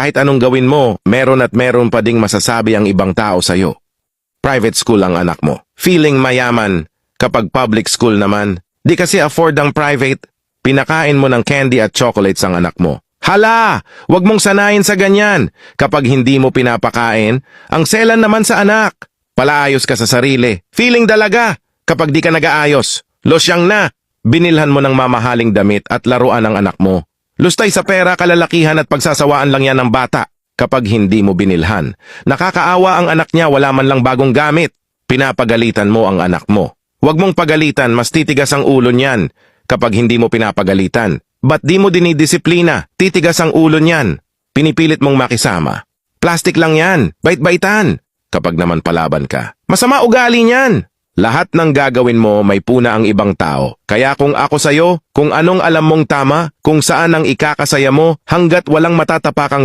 Kahit anong gawin mo, meron at meron pa ding masasabi ang ibang tao sa'yo. Private school ang anak mo. Feeling mayaman. Kapag public school naman, di kasi afford ang private. Pinakain mo ng candy at chocolates ang anak mo. Hala! Huwag mong sanayin sa ganyan. Kapag hindi mo pinapakain, ang selan naman sa anak. Palaayos ka sa sarili. Feeling dalaga. Kapag di ka nag-aayos, losyang na. Binilhan mo ng mamahaling damit at laruan ang anak mo. Lustay sa pera, kalalakihan at pagsasawaan lang yan ng bata. Kapag hindi mo binilhan, nakakaawa ang anak niya, wala man lang bagong gamit. Pinapagalitan mo ang anak mo. Huwag mong pagalitan, mas titigas ang ulo niyan. Kapag hindi mo pinapagalitan, ba't di mo dinidisiplina? Titigas ang ulo niyan. Pinipilit mong makisama. Plastic lang yan, bait-baitan. Kapag naman palaban ka, masama ugali niyan. Lahat ng gagawin mo may puna ang ibang tao. Kaya kung ako sa'yo, kung anong alam mong tama, kung saan ang ikakasaya mo, hanggat walang matatapakang